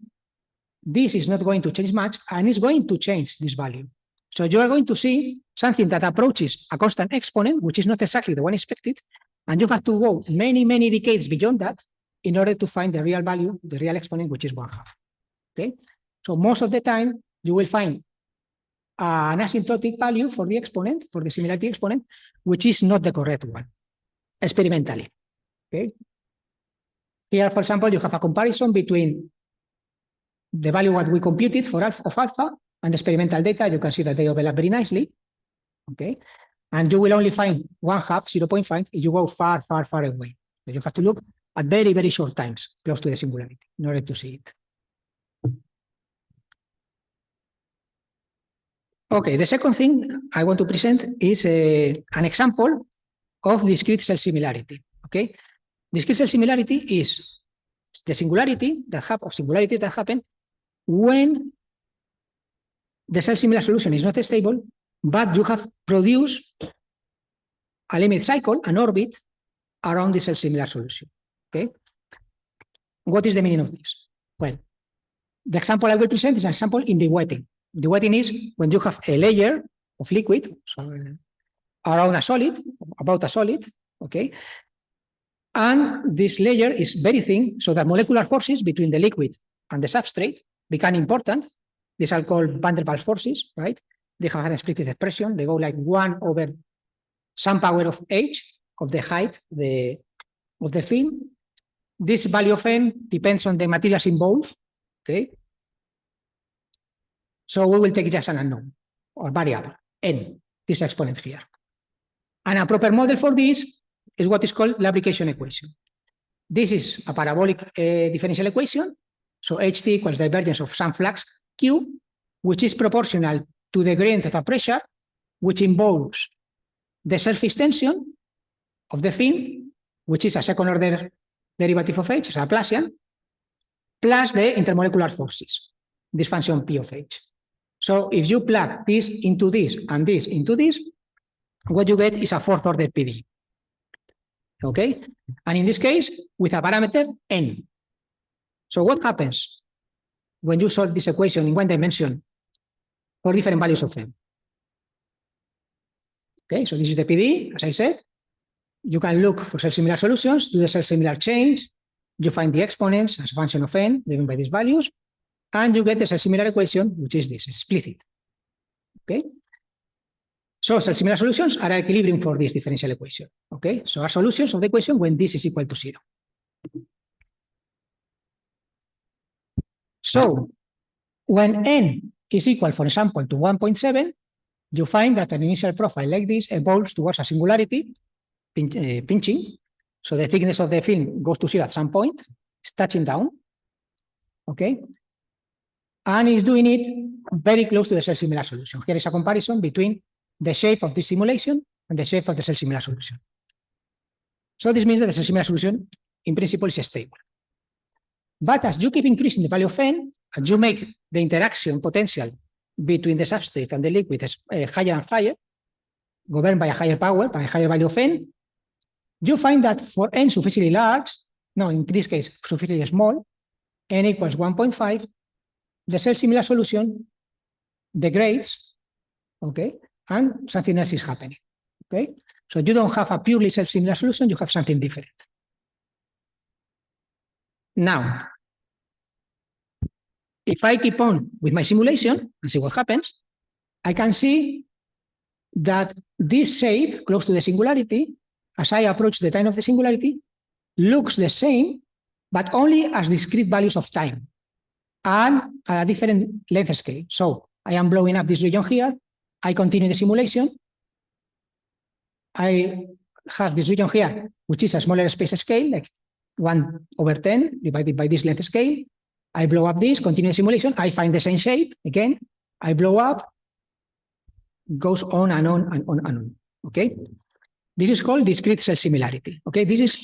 this is not going to change much, and it's going to change this value. So you are going to see something that approaches a constant exponent, which is not exactly the one expected, and you have to go many, many decades beyond that in order to find the real value, the real exponent, which is 1/2. Okay, so most of the time you will find an asymptotic value for the exponent, for the similarity exponent, which is not the correct one experimentally. Okay, here, for example, you have a comparison between the value what we computed for alpha and the experimental data. You can see that they overlap very nicely. Okay, and you will only find 1/2, 0.5, if you go far, far, far away. So you have to look at very, very short times close to the singularity in order to see it. Okay, the second thing I want to present is an example of discrete self-similarity. Okay, discrete self-similarity is the singularity that happen when the self-similar solution is not stable, but you have produced a limit cycle, an orbit, around the self-similar solution. Okay, what is the meaning of this? Well, the example I will present is an example in the wetting. The wetting is when you have a layer of liquid around a solid, about a solid, okay, and this layer is very thin, so that molecular forces between the liquid and the substrate become important. These are called van der Waals forces, right? They have an explicit expression. They go like 1 over some power of h of the height of the film. This value of n depends on the materials involved, okay? So we will take it as an unknown or variable, n, this exponent here. And a proper model for this is what is called lubrication equation. This is a parabolic differential equation. So ht equals divergence of some flux q, which is proportional to the gradient of the pressure, which involves the surface tension of the film, which is a second order derivative of h, it's a Laplacian, plus the intermolecular forces, this function p of h. So if you plug this into this and this into this, what you get is a fourth order PDE. Okay? And in this case, with a parameter n. So what happens when you solve this equation in one dimension for different values of n? Okay, so this is the PDE, as I said. You can look for self-similar solutions, do the self-similar change, you find the exponents as a function of n given by these values, and you get the self-similar equation, which is this, explicit. Okay? So self-similar solutions are equilibrium for this differential equation. Okay? So are solutions of the equation when this is equal to 0. So when n is equal, for example, to 1.7, you find that an initial profile like this evolves towards a singularity, pinching. So the thickness of the film goes to 0 at some point, it's touching down. Okay? And is doing it very close to the self-similar solution. Here is a comparison between the shape of this simulation and the shape of the self-similar solution. So this means that the self-similar solution, in principle, is stable. But as you keep increasing the value of n, as you make the interaction potential between the substrate and the liquid higher and higher, governed by a higher power, by a higher value of n, you find that for n sufficiently large, no, in this case, sufficiently small, n equals 1.5, the self-similar solution degrades, okay, and something else is happening, okay? So you don't have a purely self-similar solution, you have something different. Now, if I keep on with my simulation and see what happens, I can see that this shape close to the singularity, as I approach the time of the singularity, looks the same, but only as discrete values of time and at a different length scale. So I am blowing up this region here, I continue the simulation. I have this region here, which is a smaller space scale, like 1/10 divided by this length scale. I blow up this, continue the simulation. I find the same shape again. I blow up, goes on and on and on and on. Okay. This is called discrete cell similarity. Okay. This is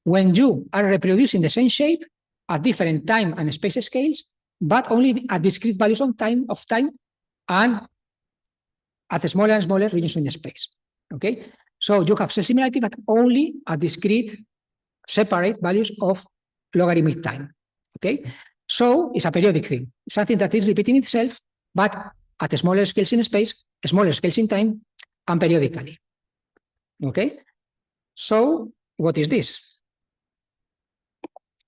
when you are reproducing the same shape at different time and space scales, but only at discrete values of time and at smaller and smaller regions in the space. Okay. So you have cell similarity, but only at discrete, separate values of logarithmic time. Okay. So it's a periodic thing, something that is repeating itself, but at smaller scales in space, smaller scales in time, and periodically. Okay. So what is this?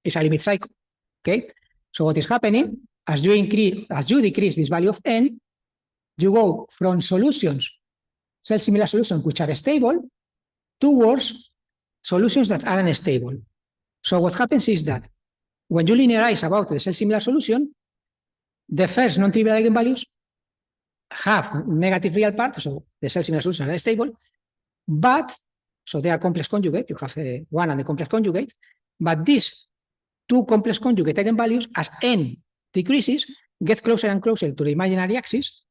It's a limit cycle. Okay. So what is happening as you decrease this value of n, you go from solutions, cell-similar solutions which are stable, towards solutions that are unstable. So what happens is that when you linearize about the cell-similar solution, the first non-trivial eigenvalues have negative real part, so the cell-similar solutions are stable, but, so they are complex conjugate, you have one and the complex conjugate, but these two complex conjugate eigenvalues, as n decreases, get closer and closer to the imaginary axis,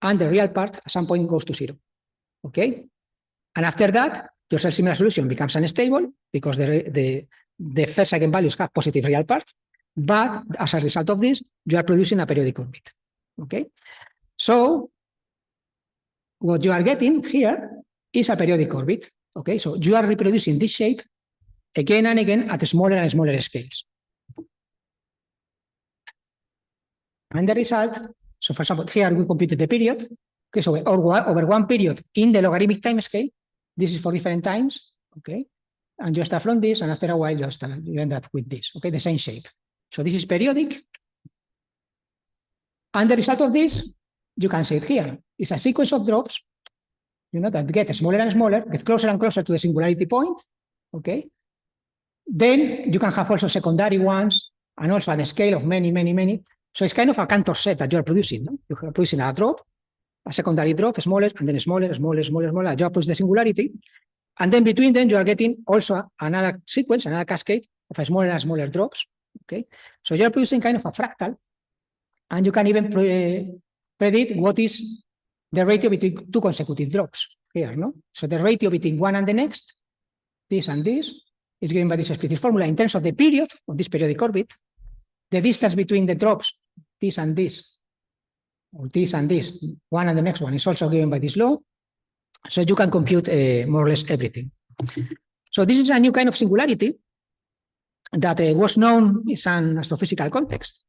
and the real part at some point goes to 0. Okay? And after that, your cell-similar solution becomes unstable because the first eigenvalues have positive real part, but as a result of this, you are producing a periodic orbit. Okay? So what you are getting here is a periodic orbit. Okay? So you are reproducing this shape again and again at smaller and smaller scales. And the result, so for example, here we computed the period. Okay, so over one period in the logarithmic time scale, this is for different times. Okay, and you start from this, and after a while you end up with this. Okay, the same shape. So this is periodic, and the result of this, you can see it here. It's a sequence of drops, that get smaller and smaller, get closer and closer to the singularity point. Okay, then you can have also secondary ones, and also on a scale of many, many, many. So it's kind of a Cantor set that you are producing. No? You are producing a drop, a secondary drop, smaller, and then smaller, smaller, smaller, smaller. You are producing the singularity. And then between them, you are getting also another sequence, another cascade of smaller and smaller drops. Okay, so you are producing kind of a fractal, and you can even predict what is the ratio between two consecutive drops here. No, so the ratio between one and the next, this and this, is given by this explicit formula in terms of the period of this periodic orbit. The distance between the drops, this and this, or this and this, one and the next one, is also given by this law. So you can compute more or less everything. So this is a new kind of singularity that was known in some astrophysical context,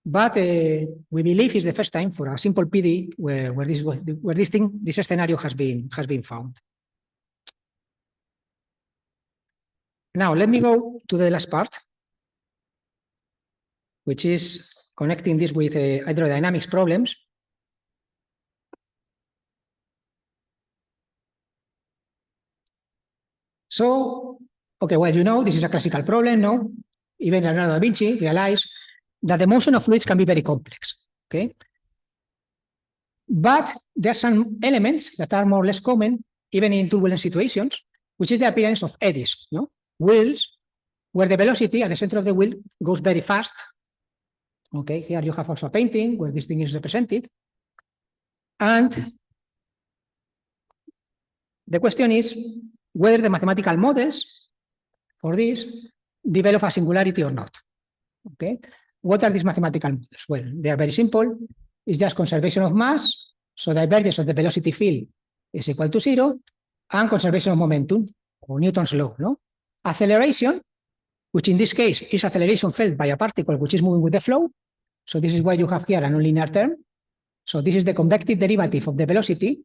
but we believe it's the first time for a simple PD where this scenario has been found. Now let me go to the last part, which is connecting this with hydrodynamics problems. So, okay, well, this is a classical problem, no? Even Leonardo da Vinci realized that the motion of fluids can be very complex, okay? But there are some elements that are more or less common, even in turbulent situations, which is the appearance of eddies, no? Wheels, where the velocity at the center of the wheel goes very fast. Okay, here you have also a painting where this thing is represented. And the question is whether the mathematical models for this develop a singularity or not. Okay, what are these mathematical models? Well, they are very simple. It's just conservation of mass. So divergence of the velocity field is equal to 0, and conservation of momentum, or Newton's law. No? Acceleration, which in this case is acceleration felt by a particle which is moving with the flow. So this is why you have here a nonlinear term. So this is the convective derivative of the velocity,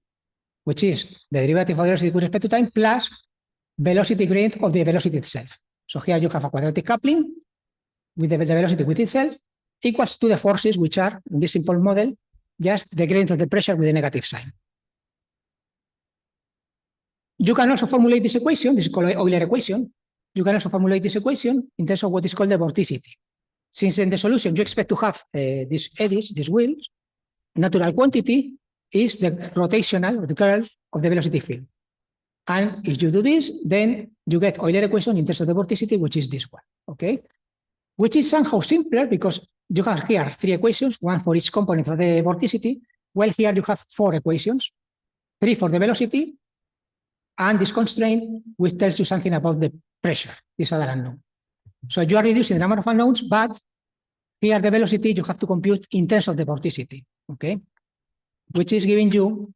which is the derivative of the velocity with respect to time, plus velocity gradient of the velocity itself. So here you have a quadratic coupling with the velocity with itself equals to the forces which are, in this simple model, just the gradient of the pressure with a negative sign. You can also formulate this equation, this is called Euler equation. You can also formulate this equation in terms of what is called the vorticity. Since in the solution you expect to have these eddies, these wheels, natural quantity, is the rotational, or the curl of the velocity field. And if you do this, then you get Euler equation in terms of the vorticity, which is this one, okay? Which is somehow simpler because you have here 3 equations, one for each component of the vorticity. Well, here you have 4 equations, 3 for the velocity, and this constraint which tells you something about the pressure, this other unknown. So you are reducing the number of unknowns, but here the velocity you have to compute in terms of the vorticity, okay? Which is giving you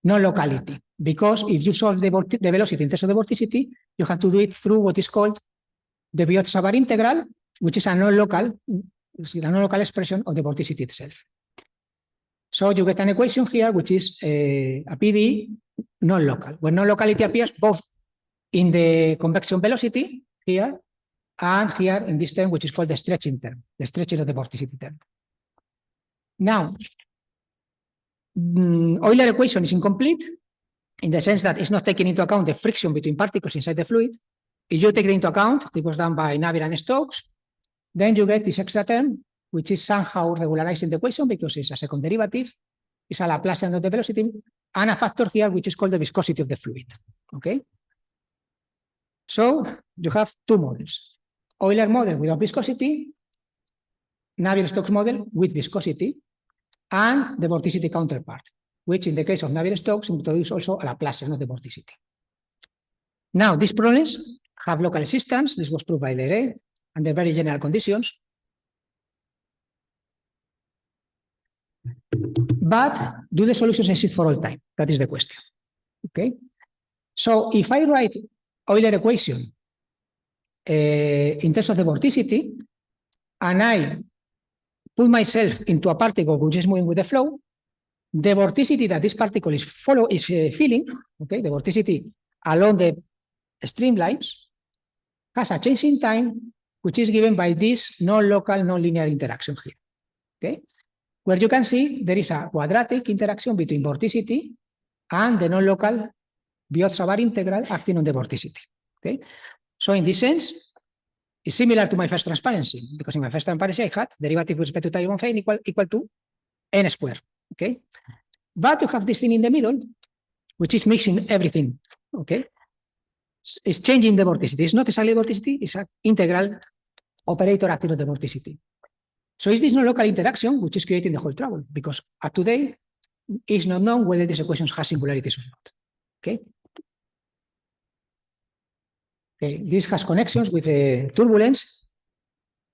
no locality, because if you solve the velocity in terms of the vorticity, you have to do it through what is called the Biot-Savart integral, which is a non-local expression of the vorticity itself. So you get an equation here, which is a PDE non-local, where non-locality appears both in the convection velocity here and here in this term, which is called the stretching term, the stretching of the vorticity term. Now, Euler equation is incomplete in the sense that it's not taking into account the friction between particles inside the fluid. If you take it into account, it was done by Navier and Stokes, then you get this extra term, which is somehow regularizing the equation because it's a second derivative, it's a Laplacian of the velocity, and a factor here, which is called the viscosity of the fluid, okay? So you have 2 models, Euler model without viscosity, Navier-Stokes model with viscosity, and the vorticity counterpart, which in the case of Navier-Stokes introduce also a Laplacian of the vorticity. Now, these problems have local existence. This was proved by Leray under very general conditions. But do the solutions exist for all time? That is the question. Okay. So if I write Euler equation in terms of the vorticity, and I put myself into a particle which is moving with the flow, the vorticity that this particle is feeling, okay, the vorticity along the streamlines has a change in time, which is given by this non-local, non-linear interaction here, okay? Where you can see there is a quadratic interaction between vorticity and the non-local Biot-Savart integral acting on the vorticity, okay? So in this sense, it's similar to my first transparency, because in my first transparency I had derivative with respect to time of n equal to n squared, okay? But you have this thing in the middle, which is mixing everything, okay? It's changing the vorticity. It's not exactly vorticity, it's an integral operator acting on the vorticity. So is this non-local interaction which is creating the whole trouble? Because at today, it's not known whether this equation has singularities or not, okay? Okay, this has connections with turbulence.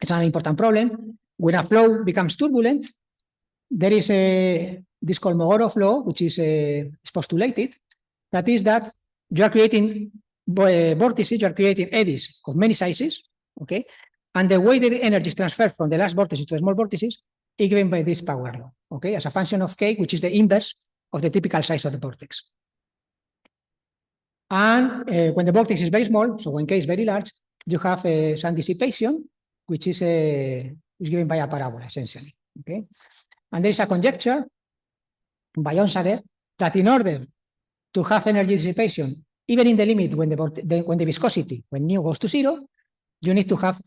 It's an important problem. When a flow becomes turbulent, there is this Kolmogorov law, which is postulated. That is that you are creating vortices, you are creating eddies of many sizes, okay? And the way the energy is transferred from the large vortices to the small vortices is given by this power law, okay? As a function of k, which is the inverse of the typical size of the vortex. And when the vortex is very small, so when k is very large, you have some dissipation, which is given by a parabola, essentially, okay? And there is a conjecture by Onsager that in order to have energy dissipation, even in the limit when the viscosity, when nu goes to 0, you need to have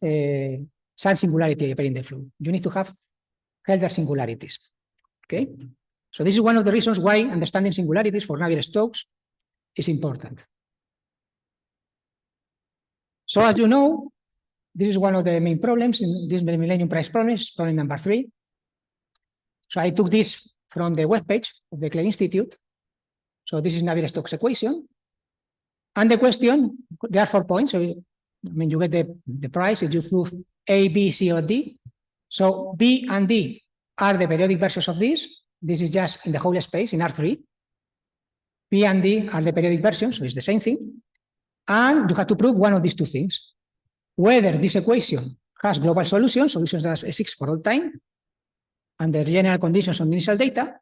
some singularity appearing in the fluid. You need to have Helder singularities, okay? So this is one of the reasons why understanding singularities for Navier-Stokes is important. So as you know, this is one of the main problems in this Millennium Prize problems, problem number 3. So I took this from the webpage of the Clay Institute. So this is Navier-Stokes equation. And the question, there are 4 points. So you get the prize if you prove A, B, C, or D. So B and D are the periodic versions of this. This is just in the whole space in R3. P and D are the periodic versions, so it's the same thing. And you have to prove one of these 2 things. Whether this equation has global solutions that exist for all time, under general conditions on initial data,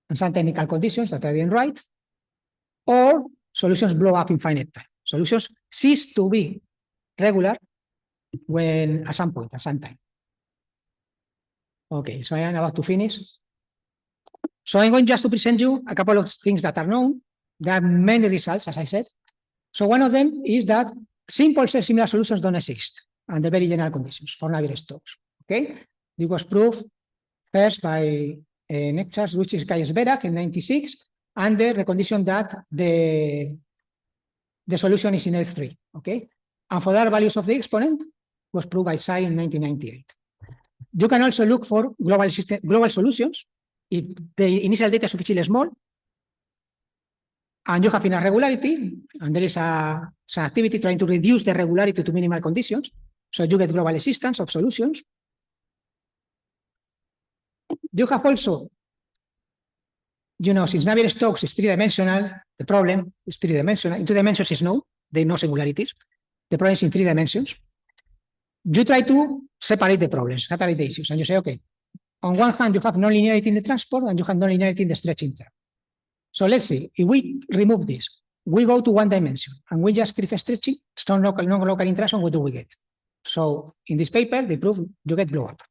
and some technical conditions that I didn't write, or solutions blow up in finite time. Solutions cease to be regular when at some point, at some time. Okay, so I am about to finish. So I'm going just to present you a couple of things that are known. There are many results, as I said. So one of them is that simple self-similar solutions don't exist under very general conditions for Navier-Stokes. Okay, this was proved first by Nektar, Ruchis, Kayes-Berak in 96, under the condition that the solution is in L3, okay? And for that, values of the exponent was proved by Tsai in 1998. You can also look for global solutions if the initial data is sufficiently small and you have enough regularity, and there is some activity trying to reduce the regularity to minimal conditions, so you get global existence of solutions. You have also, since Navier-Stokes is three-dimensional, the problem is three-dimensional. In 2 dimensions is no, there are no singularities. The problem is in 3 dimensions. You try to separate the problems, separate the issues, and you say, okay, on one hand, you have nonlinearity in the transport, and you have nonlinearity in the stretching term. So let's see, if we remove this, we go to 1 dimension, and we just create stretching, non-local interaction, what do we get? So in this paper, they prove you get blow up.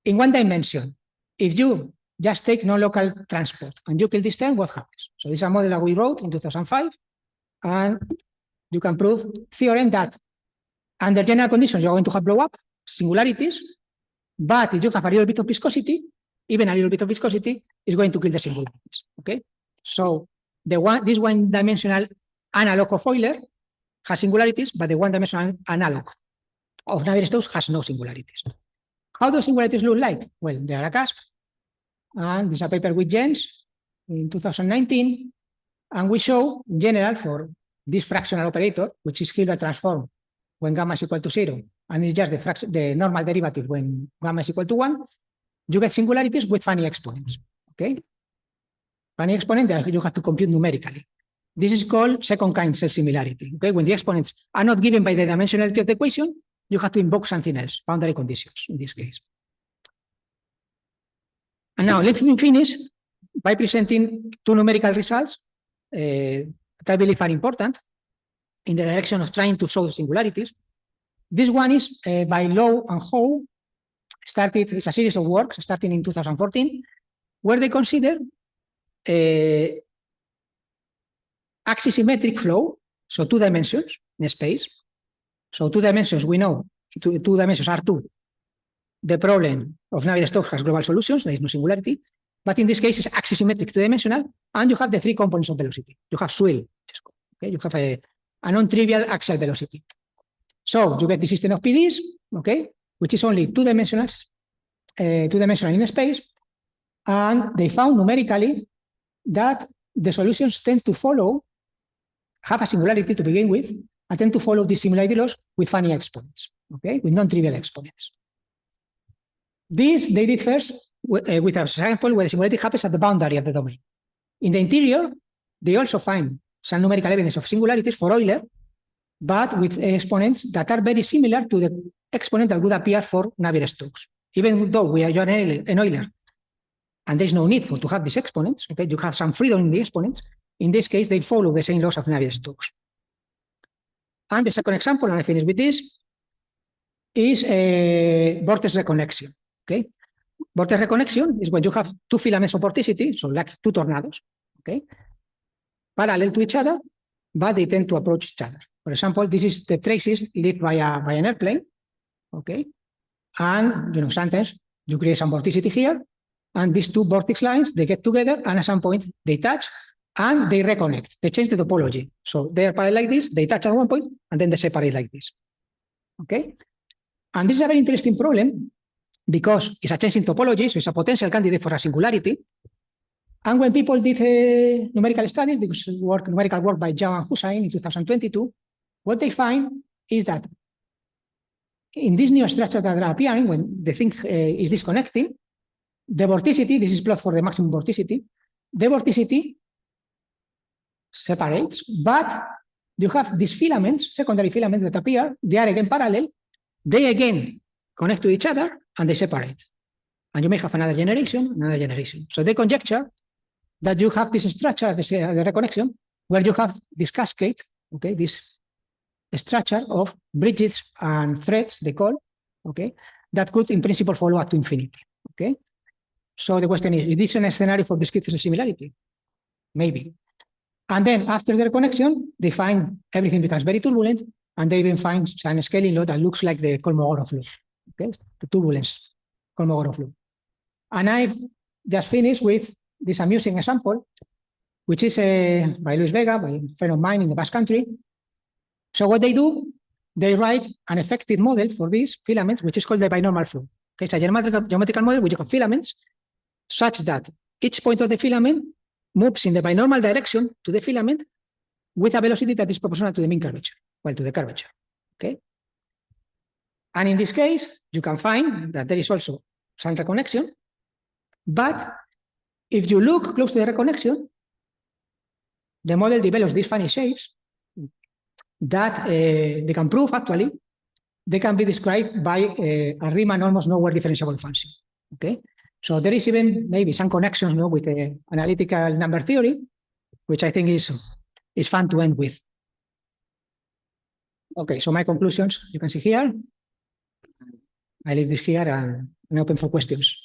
In 1 dimension, if you just take non-local transport and you kill this term, what happens? So this is a model that we wrote in 2005, and you can prove theorem that under general conditions, you're going to have blow up, singularities, but if you have a little bit of viscosity, even a little bit of viscosity is going to kill the singularities, okay? So this one-dimensional analog of Euler has singularities, but the one-dimensional analog of Navier-Stokes has no singularities. How do singularities look like? Well, they are a cusp, and this is a paper with Jens in 2019, and we show, in general, for this fractional operator, which is Hilbert transform when gamma is equal to 0, and it's just the normal derivative when gamma is equal to 1, you get singularities with funny exponents, okay? Funny exponent that you have to compute numerically. This is called second-kind self-similarity, okay? When the exponents are not given by the dimensionality of the equation, you have to invoke something else, boundary conditions, in this case. And now, let me finish by presenting 2 numerical results that I believe are important in the direction of trying to solve singularities. This one is by Low and Howe. It's a series of works starting in 2014, where they consider axisymmetric flow, so 2 dimensions in space. So 2 dimensions, we know, 2 dimensions are 2. The problem of Navier-Stokes has global solutions, there is no singularity, but in this case it's axisymmetric 2-dimensional, and you have the 3 components of velocity. You have swirl, okay? You have a non-trivial axial velocity. So you get the system of PDs, okay, which is only 2-dimensional in space, and they found numerically that the solutions tend to have a singularity to begin with, and tend to follow this similarity laws with funny exponents, okay, with non-trivial exponents. This they did first with a sample where the singularity happens at the boundary of the domain. In the interior, they also find some numerical evidence of singularities for Euler, but with exponents that are very similar to the exponent that would appear for Navier-Stokes. Even though we are in Euler, and there's no need to have these exponents, okay, you have some freedom in the exponents. In this case, they follow the same laws of Navier-Stokes. And the second example, and I finish with this, is a vortex reconnection. Okay, vortex reconnection is when you have 2 filaments of vorticity, so like 2 tornadoes, okay, parallel to each other, but they tend to approach each other. For example, this is the traces left by an airplane, okay, and sometimes you create some vorticity here, and these 2 vortex lines, they get together, and at some point they touch, and they reconnect. They change the topology. So they are parallel like this, they touch at one point, and then they separate like this. Okay? And this is a very interesting problem because it's a change in topology, so it's a potential candidate for a singularity. And when people did numerical studies, this numerical work by Zhao and Hussain in 2022, what they find is that in these new structures that are appearing, when the thing is disconnecting, the vorticity, this is plot for the maximum vorticity, the vorticity separates, but you have these filaments, secondary filaments that appear, they are again parallel, they again connect to each other, and they separate. And you may have another generation. So they conjecture that you have this structure, the reconnection, where you have this cascade, okay, this structure of bridges and threads, they call, okay, that could in principle follow up to infinity, okay? So the question is this a scenario for discrete similarity? Maybe. And then after the reconnection, they find everything becomes very turbulent, and they even find some scaling law that looks like the Kolmogorov law, okay, the turbulence Kolmogorov law. And I've just finish with this amusing example, which is by Luis Vega, by a friend of mine in the Basque Country. So what they do, they write an effective model for these filaments, which is called the binormal flow. Okay, it's a geometrical model with filaments, such that each point of the filament moves in the binormal direction to the filament with a velocity that is proportional to the mean curvature, well, to the curvature. Okay. And in this case, you can find that there is also some reconnection, but if you look close to the reconnection, the model develops these funny shapes that they can prove actually they can be described by a Riemann almost nowhere differentiable function. Okay, so there is even maybe some connections with the analytical number theory, which I think is fun to end with. Okay, so my conclusions you can see here. I leave this here and open for questions.